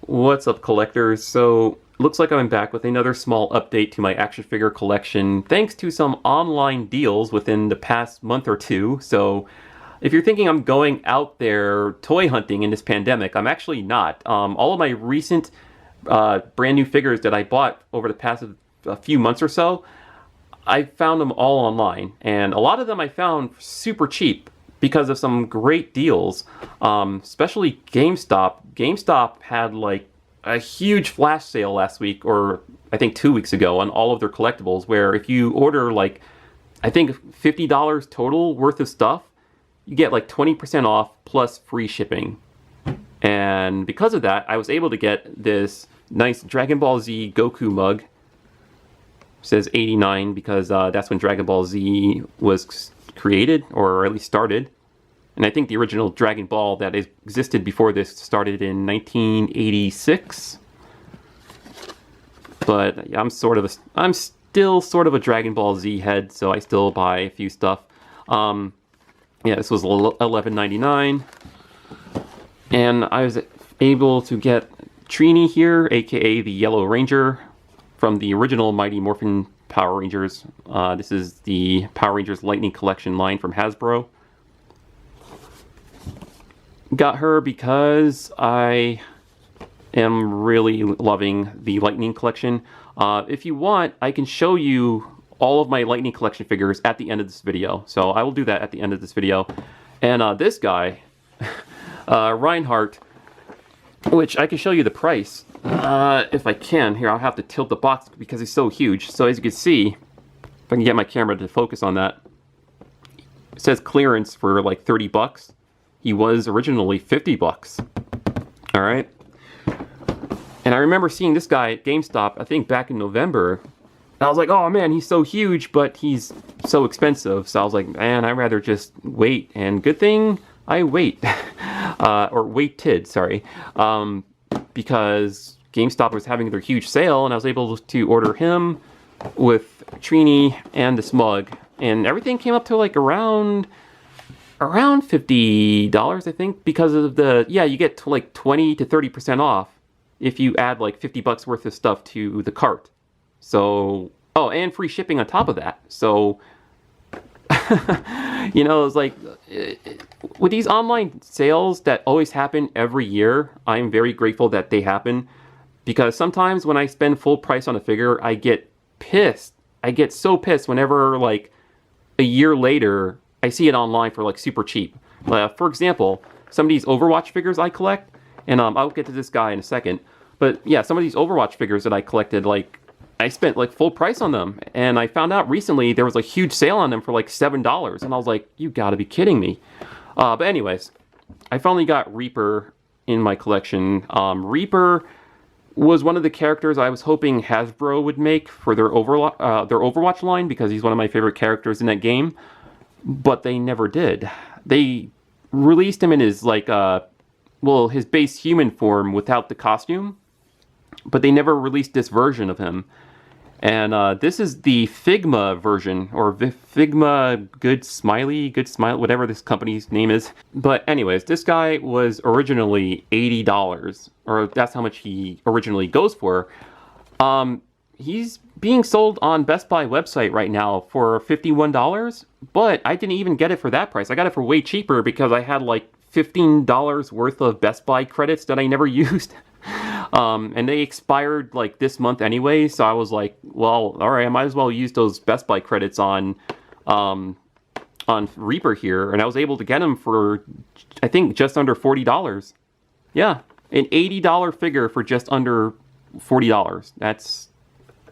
What's up, collectors? So, looks like I'm back with another small update to my action figure collection thanks to some online deals within the past month or two. So, if you're thinking I'm going out there toy hunting in this pandemic, I'm actually not. All of my recent brand new figures that I bought over the past few months or so, I found them all online. And a lot of them I found super cheap because of some great deals, especially GameStop. GameStop had like a huge flash sale last week, or I think 2 weeks ago, on all of their collectibles, where if you order like, I think $50 total worth of stuff, you get like 20% off plus free shipping. And because of that, I was able to get this nice Dragon Ball Z Goku mug. It says 89 because that's when Dragon Ball Z was created, or at least started. And I think the original Dragon Ball that existed before this started in 1986. But I'm still sort of a Dragon Ball Z head, so I still buy a few stuff. Yeah, this was $11.99. And I was able to get Trini here, aka the Yellow Ranger, from the original Mighty Morphin Power Rangers. This is the Power Rangers Lightning Collection line from Hasbro. Got her because I am really loving the Lightning Collection. If you want, I can show you all of my Lightning Collection figures at the end of this video. So I will do that at the end of this video. And this guy, Reinhardt, which I can show you the price if I can. Here, I'll have to tilt the box because he's so huge. So as you can see, if I can get my camera to focus on that, it says clearance for like 30 bucks. He was originally 50 bucks. All right. And I remember seeing this guy at GameStop, I think back in November. And I was like, oh man, he's so huge, but he's so expensive. So I was like, man, I'd rather just wait. And good thing I wait. Or waited, sorry. Because GameStop was having their huge sale, and I was able to order him with Trini and this mug. And everything came up to like around $50, I think, because of the, yeah, you get to like 20 to 30% off if you add like 50 bucks worth of stuff to the cart. So, oh, and free shipping on top of that. So, you know, it's like, with these online sales that always happen every year, I'm very grateful that they happen, because sometimes when I spend full price on a figure, I get pissed. I get so pissed whenever, like, a year later, I see it online for like super cheap. For example, some of these Overwatch figures I collect, and I'll get to this guy in a second, but yeah, some of these Overwatch figures that I collected, like, I spent like full price on them, and I found out recently there was a huge sale on them for like $7, and I was like, you gotta be kidding me. But anyways, I finally got Reaper in my collection. Reaper was one of the characters I was hoping Hasbro would make for their Overwatch line, because he's one of my favorite characters in that game. But they never did. They released him in his, like, well, his base human form without the costume, but they never released this version of him. And this is the Figma version, or Figma Good Smile, whatever this company's name is. But anyways, this guy was originally $80, or that's how much he originally goes for. He's being sold on Best Buy website right now for $51, but I didn't even get it for that price. I got it for way cheaper because I had like $15 worth of Best Buy credits that I never used. And they expired like this month anyway, so I was like, well, all right, I might as well use those Best Buy credits on Reaper here, and I was able to get them for, I think, just under $40. Yeah, an $80 figure for just under $40. That's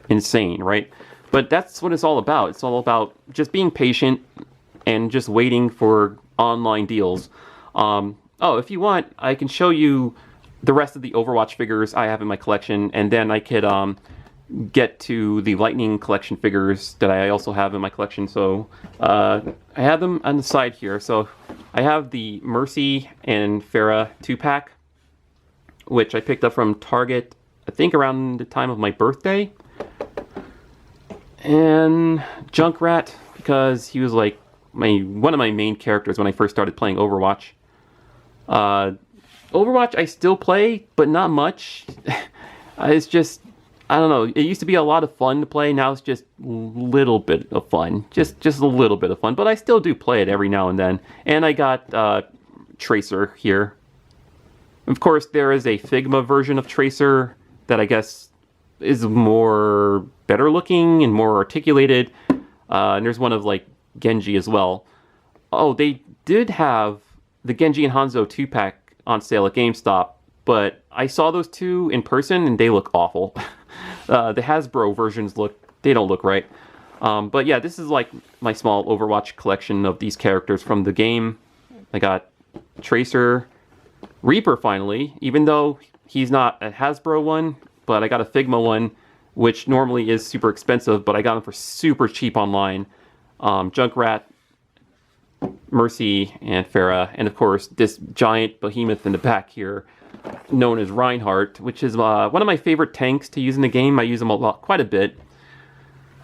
insane, right? But that's what it's all about. It's all about just being patient and just waiting for online deals. Oh, if you want, I can show you the rest of the Overwatch figures I have in my collection, and then I could get to the Lightning Collection figures that I also have in my collection. So I have them on the side here. So I have the Mercy and Farah 2-pack, which I picked up from Target, I think around the time of my birthday. And Junkrat, because he was like one of my main characters when I first started playing Overwatch. Overwatch I still play, but not much. It's just, I don't know. It used to be a lot of fun to play. Now it's just a little bit of fun. Just a little bit of fun. But I still do play it every now and then. And I got Tracer here. Of course, there is a Figma version of Tracer that I guess is more better looking and more articulated. And there's one of like Genji as well. Oh, they did have the Genji and Hanzo 2-pack on sale at GameStop, but I saw those two in person and they look awful. The Hasbro versions they don't look right. But yeah, this is like my small Overwatch collection of these characters from the game. I got Tracer, Reaper finally, even though he's not a Hasbro one, but I got a Figma one, which normally is super expensive, but I got him for super cheap online. Junkrat, Mercy, and Pharah, and of course this giant behemoth in the back here, known as Reinhardt, which is one of my favorite tanks to use in the game. I use them quite a bit.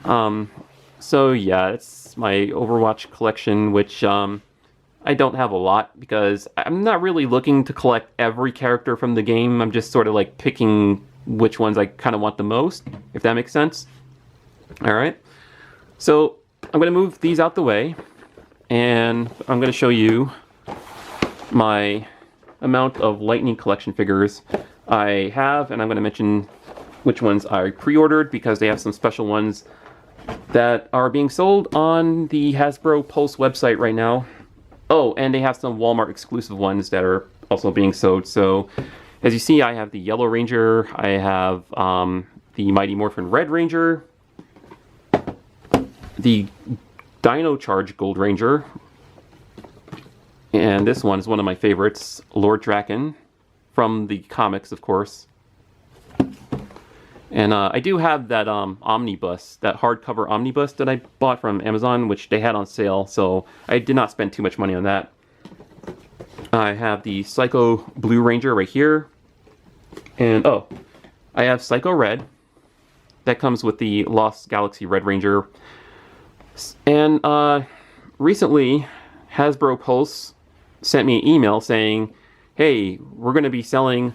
So yeah, it's my Overwatch collection, which I don't have a lot because I'm not really looking to collect every character from the game. I'm just sort of like picking which ones I kind of want the most, if that makes sense. All right, so I'm going to move these out the way, and I'm going to show you my amount of Lightning collection figures I have, and I'm going to mention which ones I pre-ordered because they have some special ones that are being sold on the Hasbro Pulse website right now. Oh, and they have some Walmart exclusive ones that are also being sold. So, as you see, I have the Yellow Ranger, I have the Mighty Morphin Red Ranger, the Dino Charge Gold Ranger, and this one is one of my favorites, Lord Draken, from the comics, of course. And I do have that omnibus, that hardcover omnibus that I bought from Amazon, which they had on sale, so I did not spend too much money on that. I have the Psycho Blue Ranger right here. And, oh, I have Psycho Red. That comes with the Lost Galaxy Red Ranger. And recently, Hasbro Pulse sent me an email saying, hey, we're going to be selling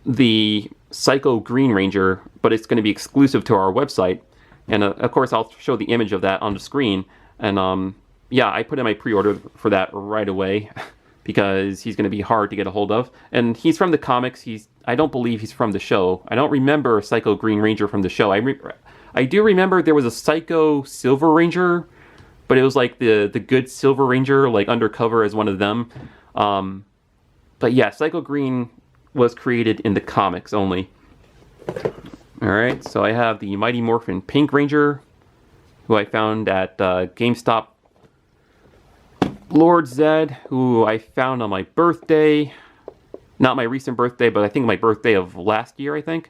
the Psycho Green Ranger, but it's going to be exclusive to our website. And of course, I'll show the image of that on the screen. And yeah, I put in my pre-order for that right away because he's going to be hard to get a hold of. And he's from the comics. I don't believe he's from the show. I don't remember Psycho Green Ranger from the show. I do remember there was a Psycho Silver Ranger, but it was like the good Silver Ranger, like undercover as one of them. But yeah, Psycho Green was created in the comics only. Alright, so I have the Mighty Morphin Pink Ranger, who I found at GameStop. Lord Zed, who I found on my birthday. Not my recent birthday, but I think my birthday of last year, I think.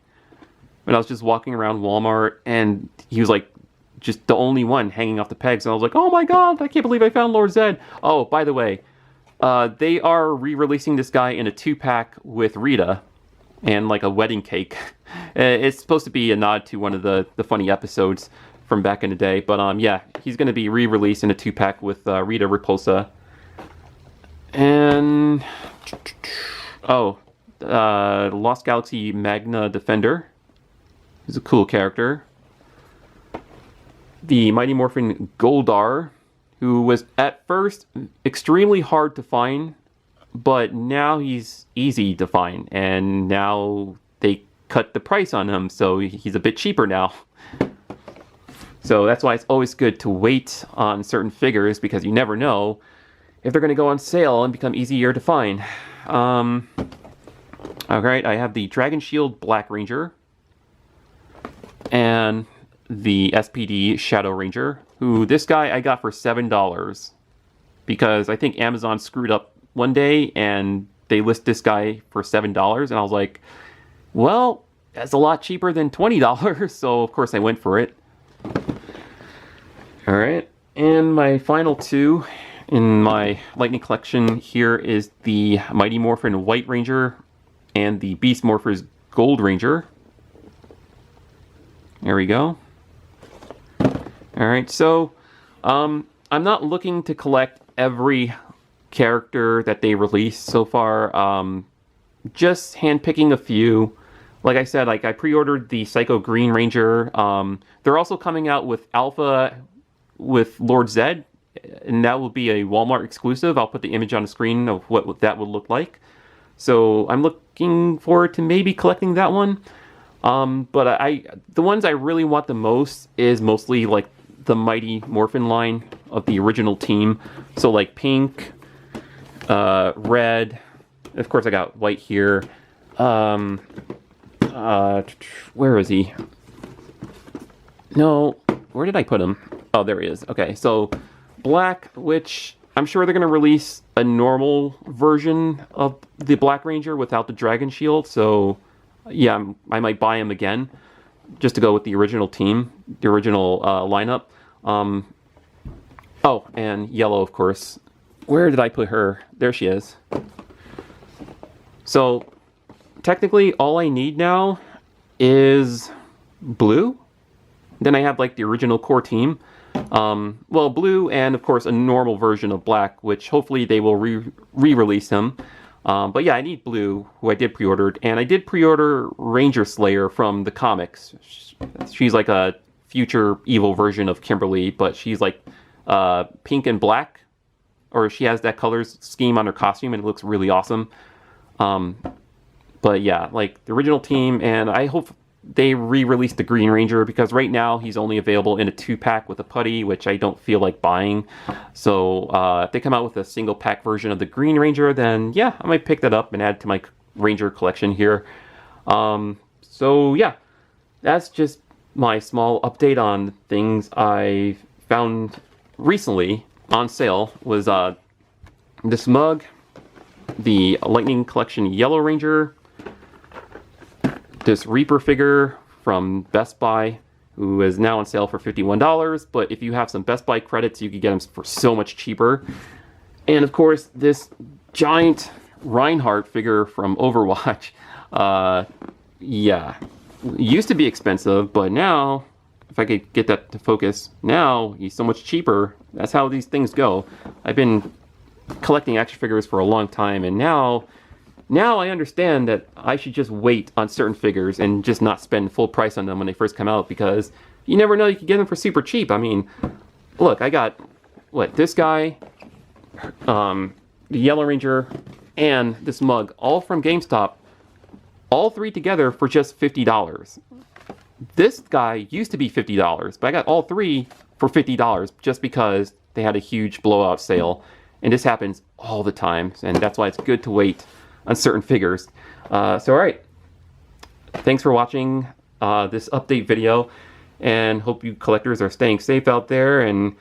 When I was just walking around Walmart, and he was like just the only one hanging off the pegs, and I was like, oh my god, I can't believe I found Lord Zed. Oh, by the way, they are re-releasing this guy in a 2-pack with Rita and like a wedding cake. It's supposed to be a nod to one of the funny episodes from back in the day. But yeah, he's going to be re-released in a 2-pack with Rita Repulsa. And oh, Lost Galaxy Magna Defender. He's a cool character. The Mighty Morphin Goldar, who was at first extremely hard to find, but now he's easy to find, and now they cut the price on him, so he's a bit cheaper now. So that's why it's always good to wait on certain figures, because you never know if they're going to go on sale and become easier to find. Alright, I have the Dragon Shield Black Ranger, and the SPD Shadow Ranger, who this guy I got for $7 because I think Amazon screwed up one day and they list this guy for $7, and I was like, well, that's a lot cheaper than $20, so of course I went for it. Alright, and my final two in my Lightning collection here is the Mighty Morphin White Ranger and the Beast Morphers Gold Ranger. There we go. Alright, so I'm not looking to collect every character that they release so far. just handpicking a few. Like I said, like I pre-ordered the Psycho Green Ranger. They're also coming out with Alpha with Lord Zed, and that will be a Walmart exclusive. I'll put the image on the screen of what that would look like. So I'm looking forward to maybe collecting that one. But the ones I really want the most is mostly like the Mighty Morphin line of the original team. So like pink, red, of course I got white here. Where is he? No, where did I put him? Oh, there he is. Okay, so black, which I'm sure they're going to release a normal version of the Black Ranger without the Dragon Shield. So yeah, I might buy him again just to go with the original team, the original lineup. Oh, and yellow, of course. Where did I put her? There she is. So technically all I need now is blue. Then I have like the original core team. Well, blue and of course a normal version of black, which hopefully they will re-release him. But yeah, I need blue, who I did pre-order, and I did pre-order Ranger Slayer from the comics. She's like a future evil version of Kimberly, but she's like pink and black, or she has that color scheme on her costume, and it looks really awesome. But yeah, like the original team, and I hope they re-release the Green Ranger, because right now he's only available in a 2-pack with a putty, which I don't feel like buying. So if they come out with a single pack version of the Green Ranger, then yeah, I might pick that up and add to my Ranger collection here. So yeah, that's just my small update on things I found recently on sale. Was this mug, the Lightning Collection Yellow Ranger, this Reaper figure from Best Buy, who is now on sale for $51, but if you have some Best Buy credits, you can get them for so much cheaper. And of course, this giant Reinhardt figure from Overwatch. Yeah, it used to be expensive, but now, if I could get that to focus, now he's so much cheaper. That's how these things go. I've been collecting action figures for a long time, and now I understand that I should just wait on certain figures and just not spend full price on them when they first come out, because you never know, you can get them for super cheap. I mean, look, I got, what, this guy, the Yellow Ranger, and this mug, all from GameStop, all three together for just $50. This guy used to be $50, but I got all three for $50 just because they had a huge blowout sale. And this happens all the time, and that's why it's good to wait on certain figures. So alright, thanks for watching this update video, and hope you collectors are staying safe out there and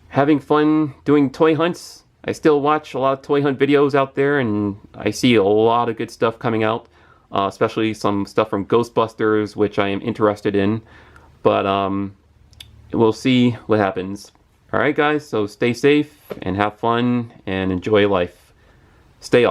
having fun doing toy hunts. I still watch a lot of toy hunt videos out there, and I see a lot of good stuff coming out, especially some stuff from Ghostbusters, which I am interested in, but we'll see what happens. Alright guys, so stay safe and have fun and enjoy life. Stay